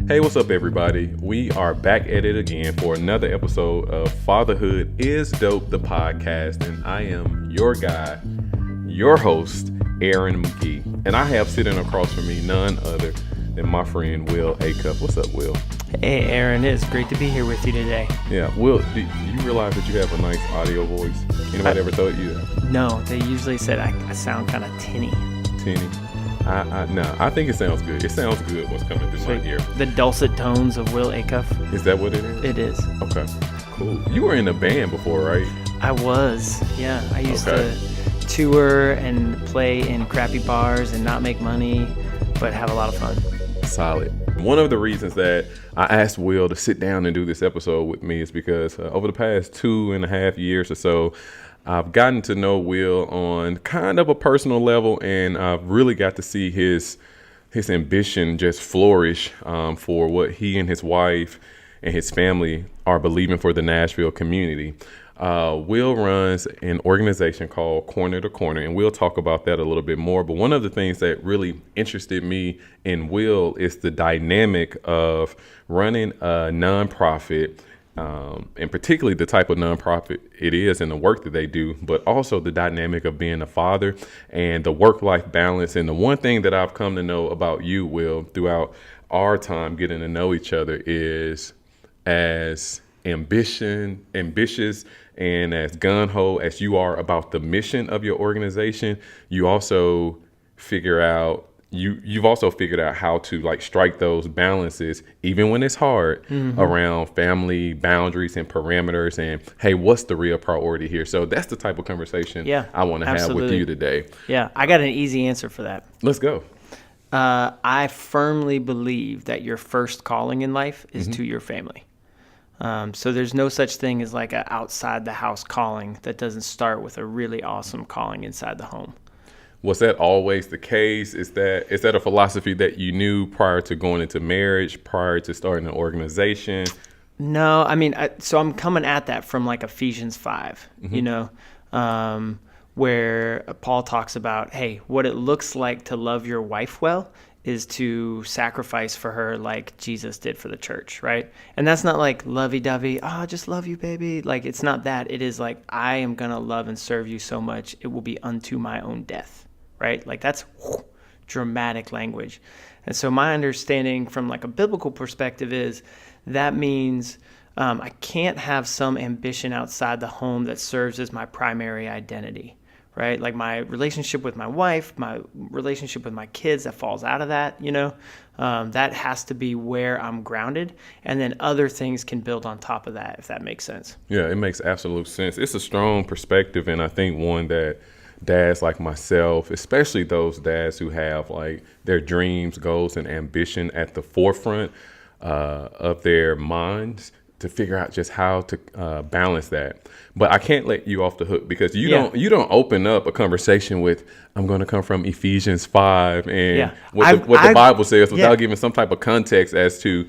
Hey, what's up, everybody? We are back at it again for another episode of Fatherhood is Dope, the podcast, and I am your guy, your host, Aaron McGee, and I have sitting across from me none other than my friend Will Acuff. What's up, Will? Hey, Aaron, it's great to be here with you today. Yeah, Will, do you realize that you have a nice audio voice? Anybody ever told you that? No, they usually said I sound kind of tinny. Tinny? No, I think it sounds good. It sounds good what's coming through my ear. The dulcet tones of Will Acuff. Is that what it is? It is. Okay, cool. You were in a band before, right? I was, yeah. I used to tour and play in crappy bars and not make money, but have a lot of fun. Solid. One of the reasons that I asked Will to sit down and do this episode with me is because over the past 2.5 years or so, I've gotten to know Will on kind of a personal level, and I've really got to see his ambition just flourish for what he and his wife and his family are believing for the Nashville community. Will runs an organization called Corner to Corner, and we'll talk about that a little bit more. But one of the things that really interested me in Will is the dynamic of running a nonprofit, and particularly the type of nonprofit it is and the work that they do, but also the dynamic of being a father and the work-life balance. And the one thing that I've come to know about you, Will, throughout our time getting to know each other is as ambitious and as gung-ho as you are about the mission of your organization, you also figure out You've also figured out how to like strike those balances, even when it's hard, around family boundaries and parameters. And hey, what's the real priority here? So that's the type of conversation I want to have with you today. Yeah, I got an easy answer for that. Let's go. I firmly believe that your first calling in life is to your family. So there's no such thing as like an outside the house calling that doesn't start with a really awesome calling inside the home. Was that always the case? Is that a philosophy that you knew prior to going into marriage, prior to starting an organization? No, I mean, so I'm coming at that from like Ephesians 5, where Paul talks about, hey, what it looks like to love your wife well is to sacrifice for her like Jesus did for the church, right? And that's not like lovey-dovey, I just love you, baby. Like, it's not that. It is like, I am going to love and serve you so much, it will be unto my own death. Right? Like that's dramatic language. And so my understanding from like a biblical perspective is that means I can't have some ambition outside the home that serves as my primary identity, right? Like my relationship with my wife, my relationship with my kids, that falls out of that, that has to be where I'm grounded. And then other things can build on top of that, if that makes sense. Yeah, it makes absolute sense. It's a strong perspective, and I think one that dads like myself, especially those dads who have like their dreams, goals, and ambition at the forefront of their minds, to figure out just how to balance that. But I can't let you off the hook because you don't open up a conversation with, I'm going to come from Ephesians 5 and what the Bible says without giving some type of context as to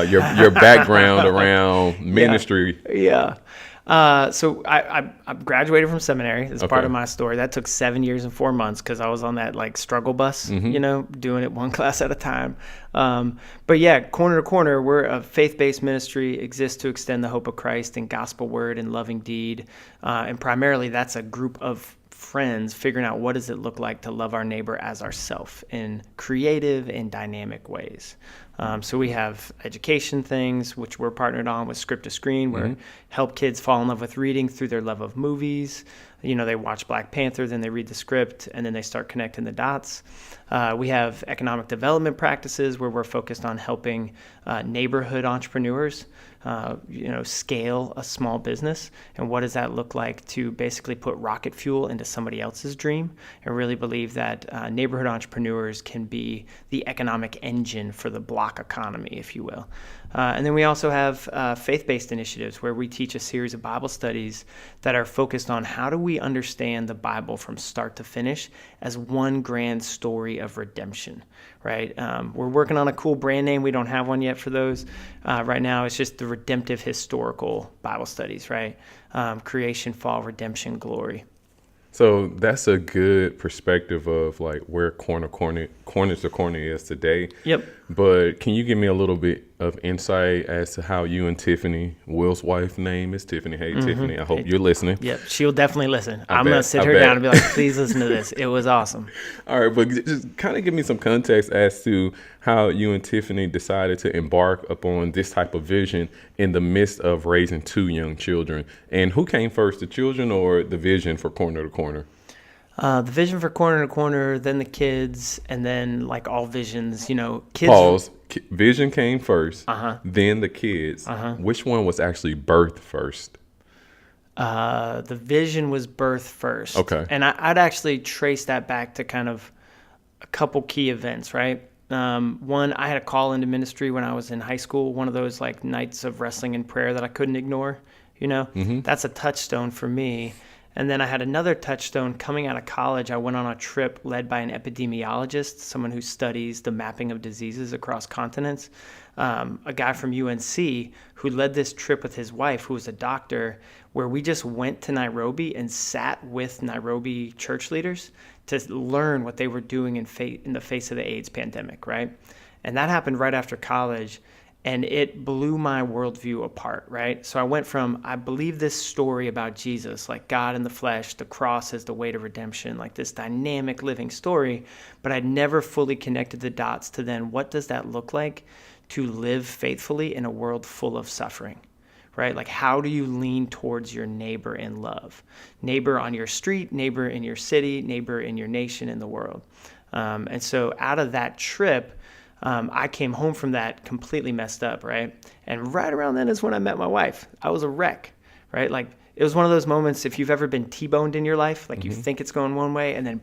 your background around ministry. So I graduated from seminary. That's part of my story. That took 7 years and 4 months because I was on that like struggle bus, doing it one class at a time. But yeah, Corner to Corner, we're a faith-based ministry, exists to extend the hope of Christ in gospel word and loving deed. And primarily that's a group of friends figuring out what does it look like to love our neighbor as ourself in creative and dynamic ways. So we have education things, which we're partnered on with Script to Screen, where help kids fall in love with reading through their love of movies. They watch Black Panther, then they read the script, and then they start connecting the dots. We have economic development practices where we're focused on helping neighborhood entrepreneurs, scale a small business. And what does that look like to basically put rocket fuel into somebody else's dream? I really believe that neighborhood entrepreneurs can be the economic engine for the block economy, if you will. And then we also have faith-based initiatives where we teach a series of Bible studies that are focused on how do we understand the Bible from start to finish as one grand story of redemption, right? We're working on a cool brand name. We don't have one yet for those. Right now, it's just the Redemptive Historical Bible Studies, right? Creation, fall, redemption, glory. So that's a good perspective of like where Corners to Corner is today. Yep. But can you give me a little bit of insight as to how you and Tiffany, Will's wife's name is Tiffany. Hey, Tiffany, I hope you're listening. Yep, she'll definitely listen. I'm going to sit her down and be like, please listen to this. It was awesome. All right, but just kind of give me some context as to how you and Tiffany decided to embark upon this type of vision in the midst of raising 2 young children. And who came first, the children or the vision for Corner to Corner? The vision for Corner to Corner, then the kids, and then like all visions, kids. Pause. Vision came first, then the kids. Which one was actually birthed first? The vision was birthed first. Okay. And I'd actually trace that back to kind of a couple key events, right? One, I had a call into ministry when I was in high school, one of those like nights of wrestling and prayer that I couldn't ignore, That's a touchstone for me. And then I had another touchstone coming out of college. I went on a trip led by an epidemiologist, someone who studies the mapping of diseases across continents, a guy from UNC who led this trip with his wife, who was a doctor, where we just went to Nairobi and sat with Nairobi church leaders to learn what they were doing in the face of the AIDS pandemic, right? And that happened right after college. And it blew my worldview apart, right? So I went from, I believe this story about Jesus, like God in the flesh, the cross as the way to redemption, like this dynamic living story, but I'd never fully connected the dots to then what does that look like to live faithfully in a world full of suffering, right? Like how do you lean towards your neighbor in love? Neighbor on your street, neighbor in your city, neighbor in your nation, in the world. And so out of that trip, I came home from that completely messed up, right? And right around then is when I met my wife. I was a wreck, right? Like it was one of those moments, if you've ever been T-boned in your life, like you think it's going one way and then,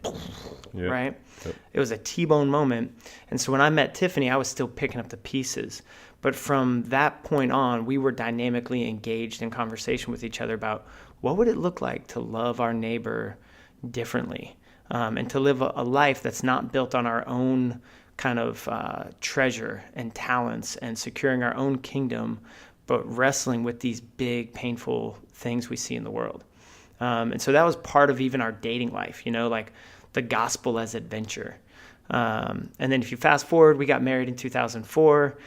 right? Yep. It was a T-bone moment. And so when I met Tiffany, I was still picking up the pieces. But from that point on, we were dynamically engaged in conversation with each other about what would it look like to love our neighbor differently, and to live a life that's not built on our own kind of treasure and talents and securing our own kingdom, but wrestling with these big, painful things we see in the world. And so that was part of even our dating life, like the gospel as adventure. And then if you fast forward, we got married in 2004.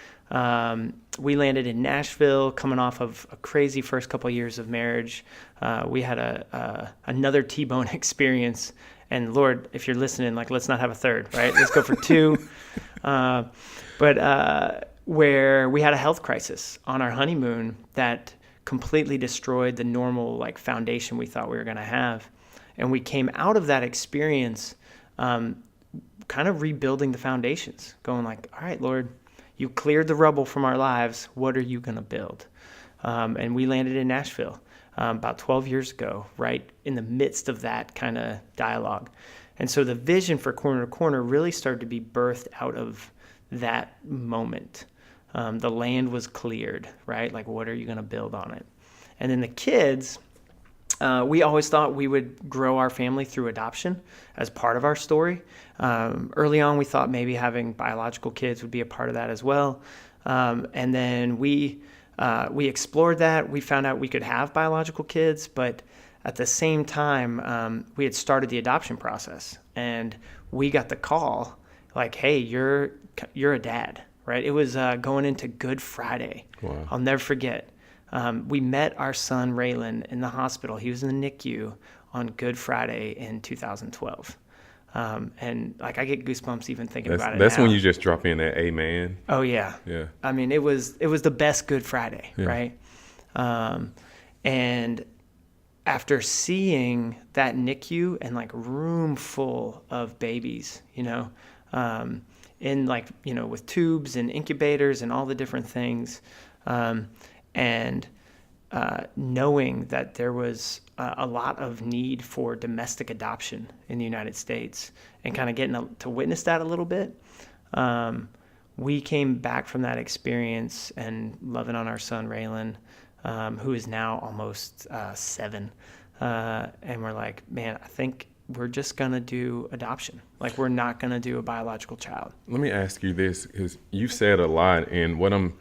We landed in Nashville, coming off of a crazy first couple of years of marriage. We had another T-bone experience. And Lord, if you're listening, like, let's not have a third, right? Let's go for 2. Where we had a health crisis on our honeymoon that completely destroyed the normal, like, foundation we thought we were going to have. And we came out of that experience kind of rebuilding the foundations, going like, all right, Lord, you cleared the rubble from our lives. What are you going to build? And we landed in Nashville. About 12 years ago, right in the midst of that kind of dialogue. And so the vision for Corner to Corner really started to be birthed out of that moment. The land was cleared, right? Like, what are you going to build on it? And then the kids, we always thought we would grow our family through adoption as part of our story. Early on, we thought maybe having biological kids would be a part of that as well. And then we explored that. We found out we could have biological kids, but at the same time, we had started the adoption process, and we got the call, like, "Hey, you're a dad," right? It was going into Good Friday. Wow. I'll never forget. We met our son Raylan in the hospital. He was in the NICU on Good Friday in 2012. And like I get goosebumps even thinking about it. That's now. When you just drop in that amen. Oh yeah. Yeah. I mean, it was the best Good Friday, right? And after seeing that NICU and like room full of babies, in like, with tubes and incubators and all the different things, and knowing that there was a lot of need for domestic adoption in the United States and kind of getting to witness that a little bit, we came back from that experience and loving on our son, Raylan, who is now almost 7. And we're like, man, I think we're just going to do adoption. Like, we're not going to do a biological child. Let me ask you this, because you've said a lot, and what I'm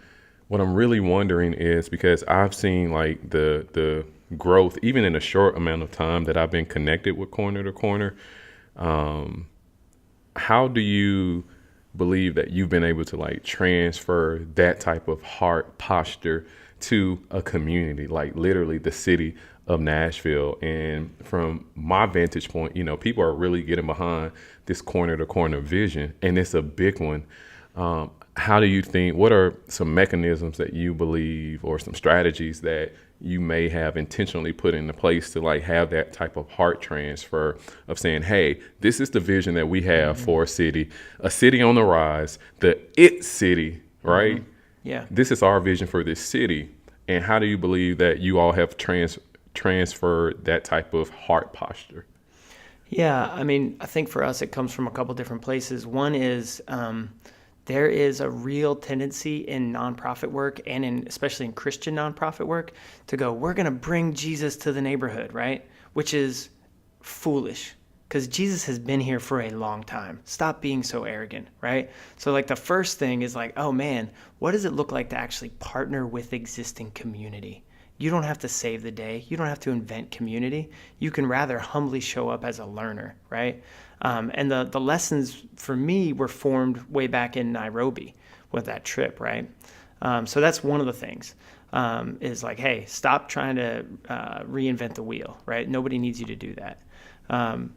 really wondering is, because I've seen like the growth, even in a short amount of time that I've been connected with Corner to Corner. How do you believe that you've been able to like transfer that type of heart posture to a community, like literally the city of Nashville? And from my vantage point, you know, people are really getting behind this corner to corner vision, and it's a big one. How do you think, what are some mechanisms that you believe or some strategies that you may have intentionally put into place to like have that type of heart transfer of saying, hey, this is the vision that we have for a city on the rise, the it city, right? Yeah. This is our vision for this city. And how do you believe that you all have transferred that type of heart posture? Yeah, I mean, I think for us it comes from a couple different places. One is there is a real tendency in nonprofit work and especially in Christian nonprofit work to go, we're going to bring Jesus to the neighborhood, right? Which is foolish, because Jesus has been here for a long time. Stop being so arrogant, right? So like the first thing is like, oh man, what does it look like to actually partner with existing community? You don't have to save the day. You don't have to invent community. You can rather humbly show up as a learner, right? And the lessons for me were formed way back in Nairobi with that trip, right? So that's one of the things, is like, hey, stop trying to reinvent the wheel, right? Nobody needs you to do that.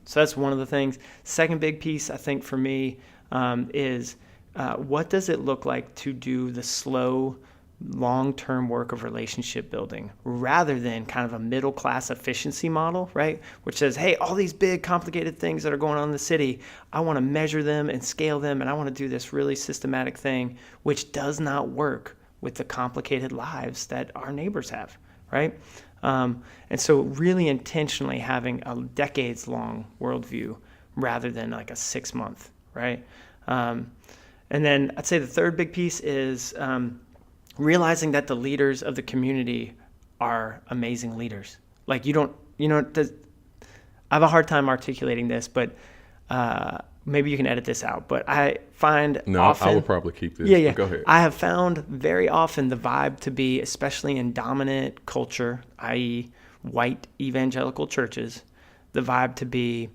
So that's one of the things. Second big piece, I think, for me, is what does it look like to do the slow, long-term work of relationship building rather than kind of a middle-class efficiency model, right? Which says, hey, all these big complicated things that are going on in the city, I want to measure them and scale them, and I want to do this really systematic thing, which does not work with the complicated lives that our neighbors have, right? And so really intentionally having a decades-long worldview rather than like a 6-month, right? And then I'd say the third big piece is realizing that the leaders of the community are amazing leaders. Like I have a hard time articulating this, but maybe you can edit this out. But I find I will probably keep this. Yeah. Go ahead. I have found very often the vibe to be, especially in dominant culture, i.e. white evangelical churches, the vibe to be,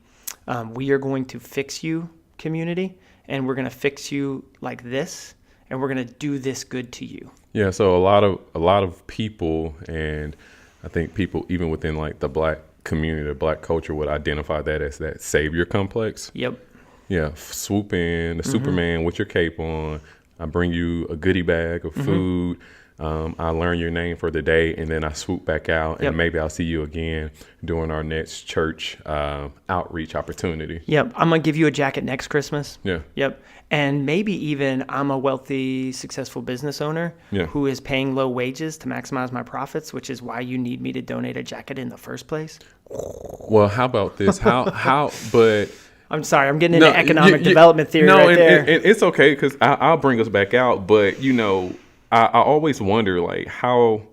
we are going to fix you, community, and we're going to fix you like this, and we're going to do this good to you. Yeah, so a lot of people, and I think people even within like the black community, the black culture, would identify that as that savior complex. Yep. Yeah, swoop in, the Superman with your cape on. I bring you a goodie bag of food. I learn your name for the day, and then I swoop back out, and maybe I'll see you again during our next church outreach opportunity. Yep, I'm going to give you a jacket next Christmas. Yeah. Yep. And maybe even I'm a wealthy, successful business owner who is paying low wages to maximize my profits, which is why you need me to donate a jacket in the first place. Well, how about this? But... I'm sorry, I'm getting into economic development theory there. And it's okay, because I'll bring us back out. But, you know, I always wonder, like, how...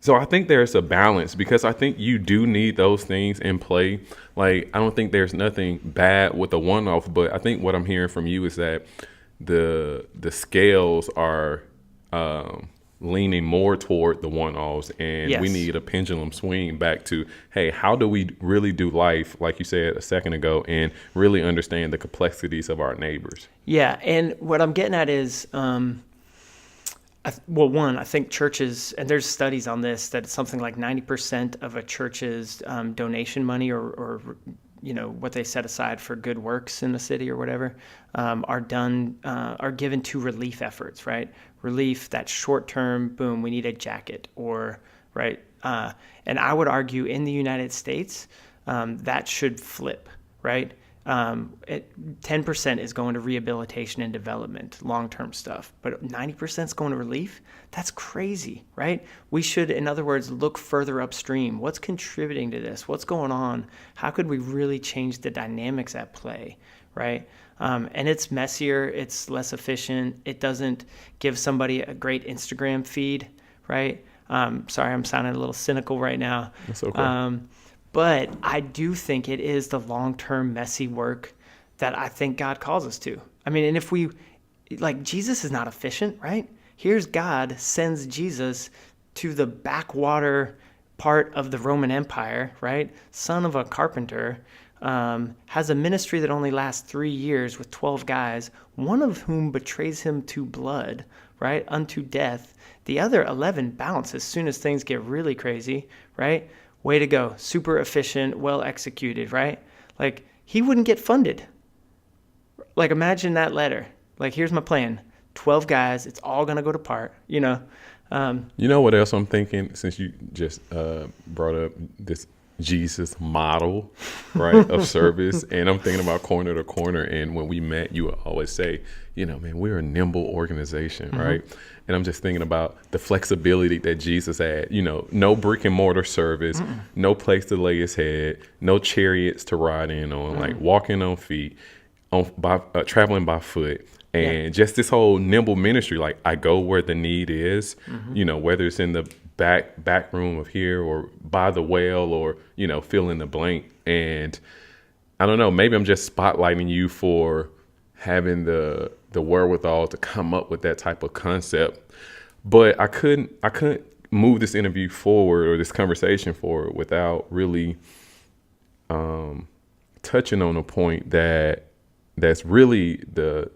So I think there's a balance, because I think you do need those things in play. Like, I don't think there's nothing bad with a one-off, but I think what I'm hearing from you is that the scales are leaning more toward the one-offs, and we need a pendulum swing back to, hey, how do we really do life, like you said a second ago, and really understand the complexities of our neighbors? Yeah, and what I'm getting at is... I think churches, and there's studies on this, that something like 90% of a church's donation money or what they set aside for good works in the city or whatever are given to relief efforts, right? Relief, that short term, boom, we need a jacket, or right. And I would argue in the United States that should flip, right? 10% is going to rehabilitation and development, long-term stuff, but 90% is going to relief. That's crazy, right? We should, in other words, look further upstream. What's contributing to this? What's going on? How could we really change the dynamics at play, right? And it's messier. It's less efficient. It doesn't give somebody a great Instagram feed, right? Sorry, I'm sounding a little cynical right now. That's okay. But I do think it is the long-term messy work that I think God calls us to. I mean, and if we, like, Jesus is not efficient, right? Here's God sends Jesus to the backwater part of the Roman Empire, right? Son of a carpenter, has a ministry that only lasts 3 years with 12 guys, one of whom betrays him to blood, right? Unto death. The other 11 bounce as soon as things get really crazy, right? Way to go. Super efficient, well executed, right? Like, he wouldn't get funded. Like, imagine that letter. Like, here's my plan. 12 guys, it's all going to go to part, you know? You know what else I'm thinking, since you just brought up this Jesus model, right, of service, and I'm thinking about corner to corner. And when we met, you would always say, you know, man, we're a nimble organization, right? And I'm just thinking about the flexibility that Jesus had, you know, no brick and mortar service, no place to lay his head, no chariots to ride in on, like walking on feet, traveling by foot. And just this whole nimble ministry, like I go where the need is, you know, whether it's in the back room of here or by the well or, you know, fill in the blank. And I don't know, maybe I'm just spotlighting you for having the wherewithal to come up with that type of concept. But I couldn't move this interview forward or this conversation forward without really touching on a point that's really the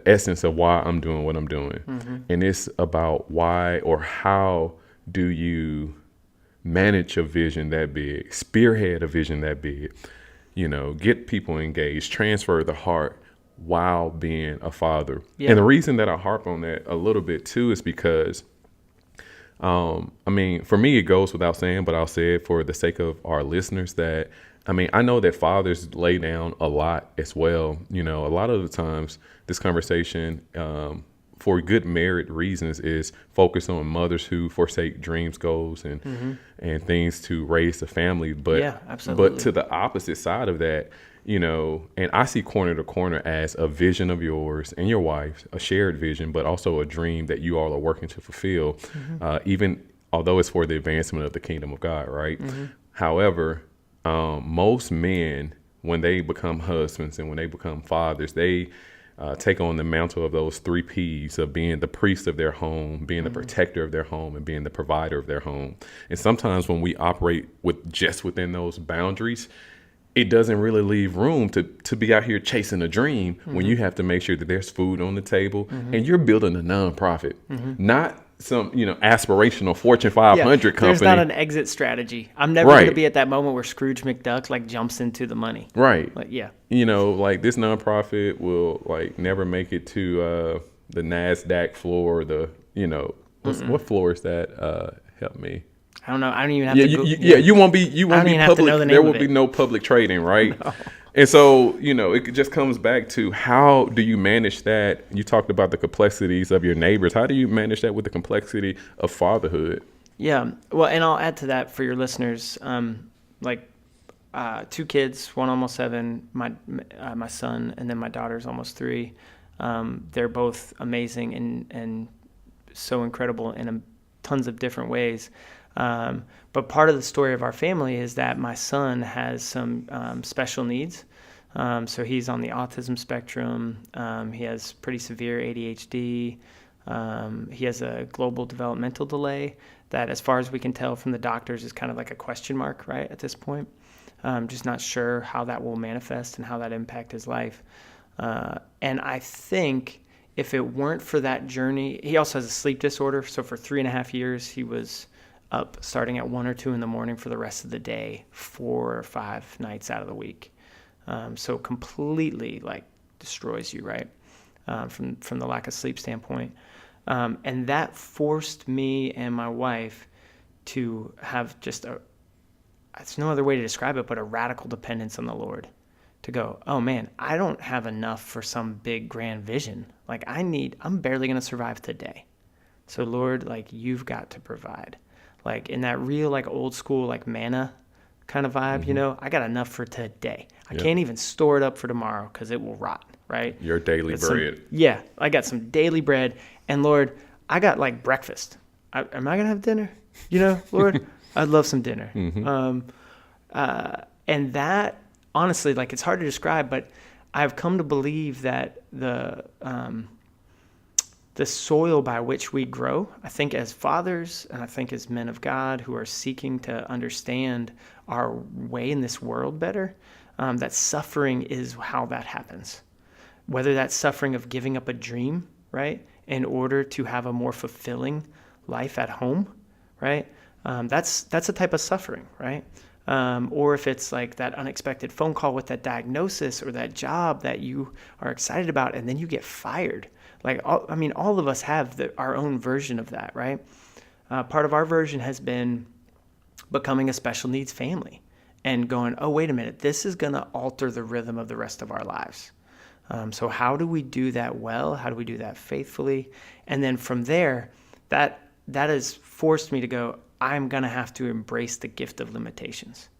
essence of why I'm doing what I'm doing. And it's about why or how do you manage a vision that big, spearhead a vision that big, you know, get people engaged, transfer the heart while being a father. And the reason that I harp on that a little bit too is because, I mean, for me, it goes without saying, but I'll say it for the sake of our listeners that, I mean, I know that fathers lay down a lot as well. You know, a lot of the times this conversation, for good merit reasons, is focused on mothers who forsake dreams, goals, and things to raise the family. But absolutely. But to the opposite side of that, you know, and I see corner to corner as a vision of yours and your wife's, a shared vision, but also a dream that you all are working to fulfill, even although it's for the advancement of the kingdom of God, right? However, most men, when they become husbands and when they become fathers, they take on the mantle of those 3 P's of being the priest of their home, being the protector of their home, and being the provider of their home. And sometimes when we operate within those boundaries, it doesn't really leave room to be out here chasing a dream when you have to make sure that there's food on the table and you're building a nonprofit, not some, you know, aspirational Fortune 500 company. There's not an exit strategy. I'm never going to be at that moment where Scrooge McDuck like jumps into the money. Right. Like, you know, like this nonprofit will like never make it to the NASDAQ floor. You know, what floor is that? Help me. I don't know. I don't even have to go. You won't be public. There will be no public trading, right? No. And so, you know, it just comes back to how do you manage that? You talked about the complexities of your neighbors. How do you manage that with the complexity of fatherhood? Yeah. Well, and I'll add to that for your listeners, 2 kids, one almost 7, my son, and then my daughter's almost 3. They're both amazing and so incredible in tons of different ways. But part of the story of our family is that my son has some special needs. So he's on the autism spectrum. He has pretty severe ADHD. He has a global developmental delay that, as far as we can tell from the doctors, is kind of like a question mark, right, at this point. Just not sure how that will manifest and how that impact his life. And I think if it weren't for that journey, he also has a sleep disorder. So for 3.5 years, he was up starting at 1 or 2 in the morning for the rest of the day, 4 or 5 nights out of the week. So completely like destroys you, right? From the lack of sleep standpoint. And that forced me and my wife to have just it's no other way to describe it, but a radical dependence on the Lord. To go, oh man, I don't have enough for some big grand vision. Like I'm barely going to survive today. So Lord, like you've got to provide. Like in that real, like old school, like manna kind of vibe, you know, I got enough for today. I can't even store it up for tomorrow because it will rot, right? Your daily bread. I got some daily bread. And Lord, I got like breakfast. Am I going to have dinner? You know, Lord, I'd love some dinner. And that, honestly, like it's hard to describe, but I've come to believe that the the soil by which we grow, I think as fathers and I think as men of God who are seeking to understand our way in this world better, that suffering is how that happens. Whether that's suffering of giving up a dream, right, in order to have a more fulfilling life at home, right? That's a type of suffering, right? Or if it's like that unexpected phone call with that diagnosis or that job that you are excited about and then you get fired. Like, all of us have our own version of that, right? Part of our version has been becoming a special needs family and going, oh, wait a minute, this is going to alter the rhythm of the rest of our lives. So how do we do that well? How do we do that faithfully? And then from there, that has forced me to go, I'm going to have to embrace the gift of limitations,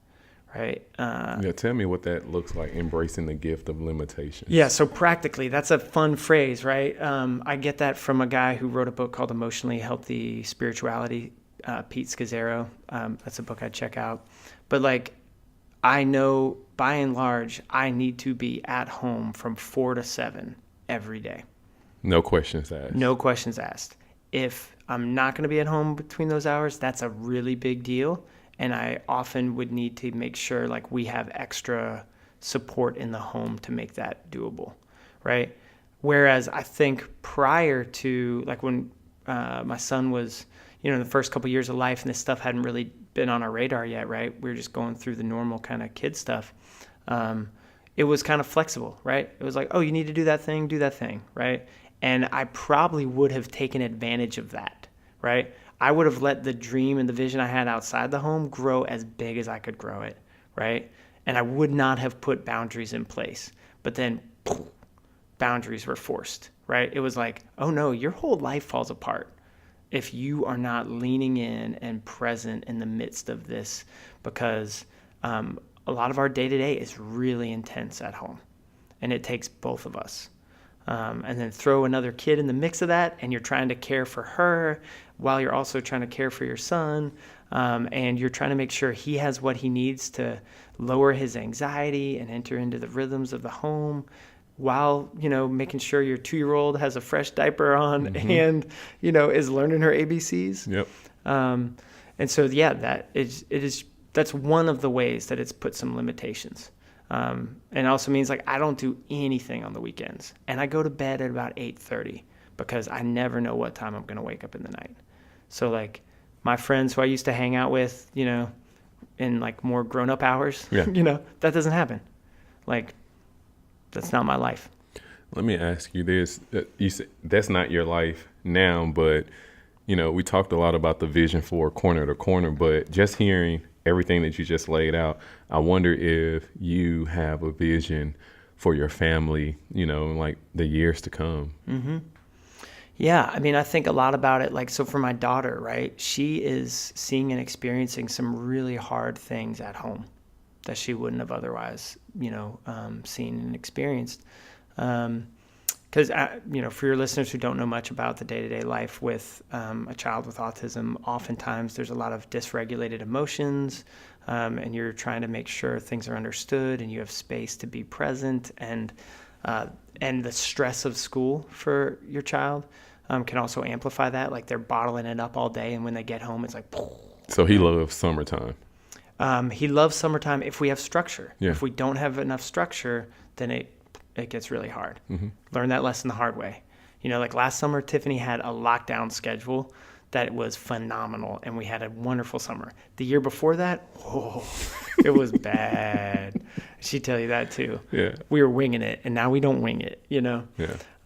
right? Tell me what that looks like, embracing the gift of limitations. Yeah, so practically, that's a fun phrase, right? I get that from a guy who wrote a book called Emotionally Healthy Spirituality, Pete Scazzaro. That's a book I'd check out. But like, I know by and large, I need to be at home from 4 to 7 every day. No questions asked. No questions asked. If I'm not going to be at home between those hours, that's a really big deal. And I often would need to make sure like we have extra support in the home to make that doable, right? Whereas I think prior to like when my son was, in the first couple of years of life and this stuff hadn't really been on our radar yet, right? We were just going through the normal kind of kid stuff. It was kind of flexible, right? It was like, oh, you need to do that thing, right? And I probably would have taken advantage of that, right? I would have let the dream and the vision I had outside the home grow as big as I could grow it, right? And I would not have put boundaries in place. But then boundaries were forced, right? It was like, oh no, your whole life falls apart if you are not leaning in and present in the midst of this, because a lot of our day-to-day is really intense at home, and it takes both of us. And then throw another kid in the mix of that, and you're trying to care for her while you're also trying to care for your son, and you're trying to make sure he has what he needs to lower his anxiety and enter into the rhythms of the home, while making sure your 2-year-old has a fresh diaper on and is learning her ABCs. Yep. And so that's one of the ways that it's put some limitations. And it also means like I don't do anything on the weekends, and I go to bed at about 8:30 because I never know what time I'm going to wake up in the night. So like my friends who I used to hang out with, in like more grown-up hours, that doesn't happen. Like, that's not my life. Let me ask you this. You said that's not your life now, but, we talked a lot about the vision for corner to corner, but just hearing everything that you just laid out, I wonder if you have a vision for your family, like the years to come. Mm-hmm. Yeah, I mean, I think a lot about it. Like, so for my daughter, right, she is seeing and experiencing some really hard things at home that she wouldn't have otherwise, seen and experienced. Because, for your listeners who don't know much about the day-to-day life with a child with autism, oftentimes there's a lot of dysregulated emotions, and you're trying to make sure things are understood and you have space to be present, and the stress of school for your child can also amplify that. Like, they're bottling it up all day, and when they get home, it's like... So he loves summertime. He loves summertime if we have structure. Yeah. If we don't have enough structure, then it gets really hard. Mm-hmm. Learn that lesson the hard way. Like last summer, Tiffany had a lockdown schedule that was phenomenal, and we had a wonderful summer. The year before that, it was bad. She'd tell you that too. Yeah. We were winging it, and now we don't wing it, Yeah.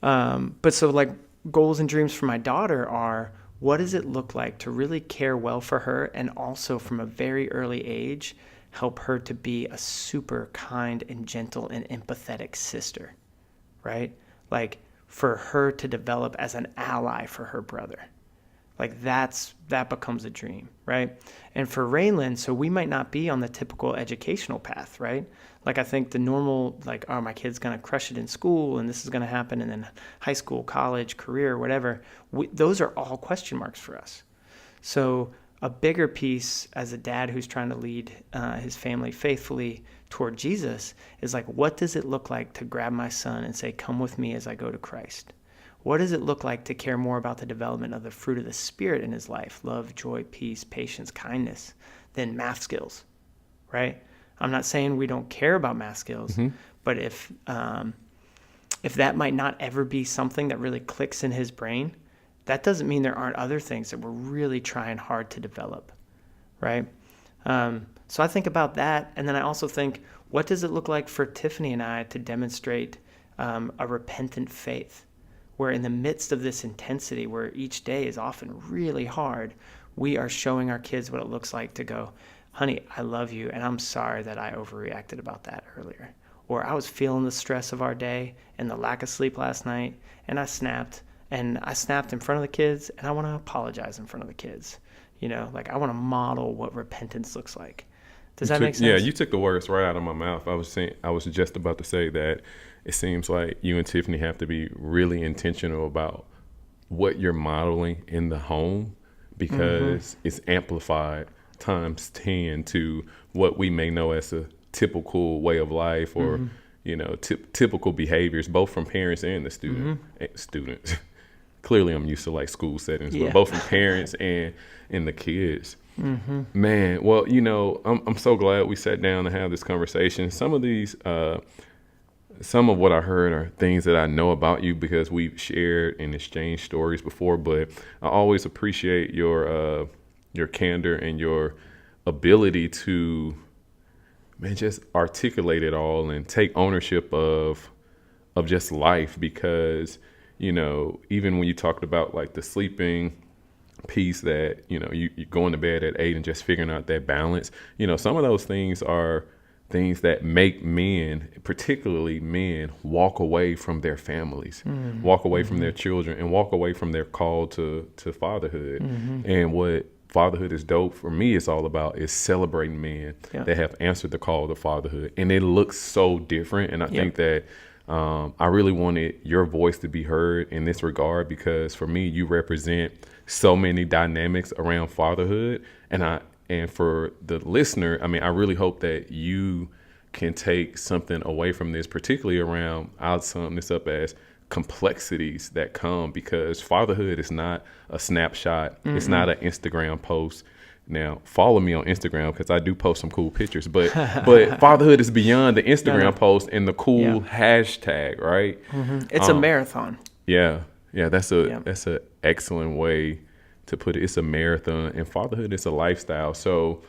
But so like goals and dreams for my daughter are, what does it look like to really care well for her, and also from a very early age help her to be a super kind and gentle and empathetic sister, right? Like for her to develop as an ally for her brother. Like that becomes a dream, right? And for Raylan, so we might not be on the typical educational path, right? Like I think the normal, like, oh, my kid's going to crush it in school and this is going to happen, and then high school, college, career, whatever, those are all question marks for us. So a bigger piece as a dad who's trying to lead his family faithfully toward Jesus is like, what does it look like to grab my son and say, come with me as I go to Christ? what does it look like to care more about the development of the fruit of the Spirit in his life, love, joy, peace, patience, kindness, than math skills, right? I'm not saying we don't care about math skills, but if that might not ever be something that really clicks in his brain, that doesn't mean there aren't other things that we're really trying hard to develop, right? So I think about that, and then I also think, what does it look like for Tiffany and I to demonstrate a repentant faith, where in the midst of this intensity, where each day is often really hard, we are showing our kids what it looks like to go, honey, I love you, and I'm sorry that I overreacted about that earlier. Or I was feeling the stress of our day and the lack of sleep last night, and I snapped in front of the kids, and I want to apologize in front of the kids. You know, like I want to model what repentance looks like. Does that make sense? Yeah, you took the words right out of my mouth. I was just about to say that it seems like you and Tiffany have to be really intentional about what you're modeling in the home, because it's amplified times 10 to what we may know as a typical way of life, or you know, typical behaviors, both from parents and the students. Clearly, I'm used to like school settings, but both from parents and the kids. Man, well, you know, I'm so glad we sat down to have this conversation. Some of what I heard are things that I know about you because we've shared and exchanged stories before. But I always appreciate your candor and your ability to, man, just articulate it all and take ownership of just life. Because, you know, even when you talked about like the sleeping piece, that, you know, you going to bed at 8 and just figuring out that balance, you know, some of those things are things that make men, particularly men, walk away from their families, walk away from their children, and walk away from their call to fatherhood. And what Fatherhood is Dope for me is all about is celebrating men that have answered the call to fatherhood. And it looks so different. And I think that I really wanted your voice to be heard in this regard, because for me, you represent so many dynamics around fatherhood. And for the listener, I mean, I really hope that you can take something away from this, particularly around, I'll sum this up as complexities that come, because fatherhood is not a snapshot. It's not an Instagram post. Now, follow me on Instagram because I do post some cool pictures, but fatherhood is beyond the Instagram post and the cool hashtag, right? It's a marathon. Yeah, that's a excellent way to put it. It's a marathon, and fatherhood is a lifestyle. So,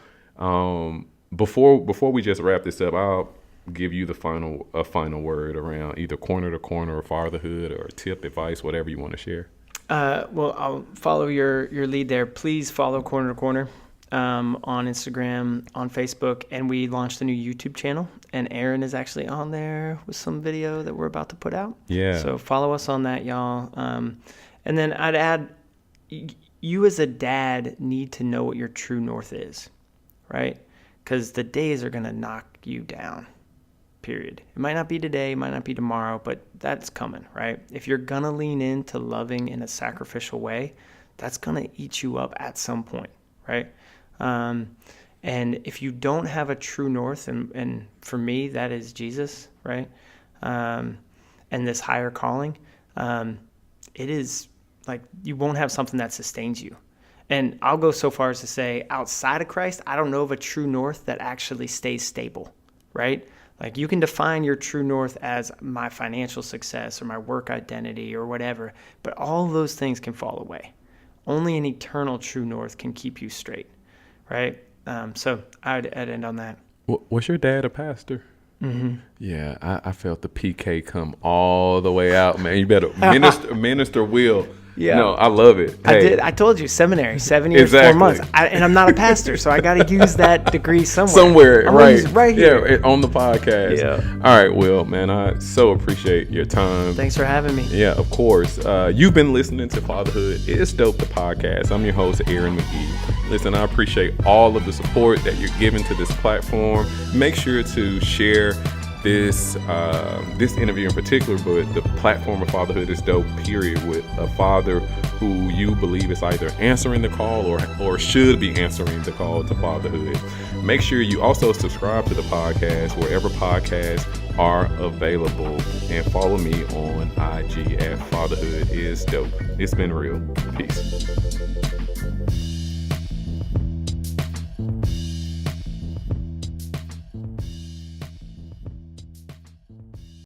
before we just wrap this up, I'll give you a final word around either corner to corner or fatherhood, or tip, advice, whatever you want to share. Well, I'll follow your lead there. Please follow Corner to Corner on Instagram, on Facebook, and we launched a new YouTube channel, and Aaron is actually on there with some video that we're about to put out. Yeah. So follow us on that, y'all. And then I'd add, you as a dad need to know what your true north is, right? Because the days are going to knock you down, period. It might not be today, it might not be tomorrow, but that's coming, right? If you're going to lean into loving in a sacrificial way, that's going to eat you up at some point, right? And if you don't have a true north, and for me, that is Jesus, right? And this higher calling, it is like you won't have something that sustains you. And I'll go so far as to say, outside of Christ, I don't know of a true north that actually stays stable, right? Like you can define your true north as my financial success or my work identity or whatever, but all those things can fall away. Only an eternal true north can keep you straight, right? So I'd end on that. Was your dad a pastor? Mm-hmm. Yeah, I felt the PK come all the way out, man. You better minister Will. Yeah, no, I love it. Hey. I told you, seminary, 7 years, 4 months, and I'm not a pastor, so I got to use that degree somewhere. Right here, yeah, on the podcast. Yeah. All right, Will, man, I so appreciate your time. Thanks for having me. Yeah, of course. You've been listening to Fatherhood It's Dope, the podcast. I'm your host, Aaron McGee. Listen, I appreciate all of the support that you're giving to this platform. Make sure to share this interview in particular, but the platform of Fatherhood is Dope, period, with a father who you believe is either answering the call or should be answering the call to fatherhood. Make sure you also subscribe to the podcast wherever podcasts are available. And follow me on IG at Fatherhood is Dope. It's been real. Peace.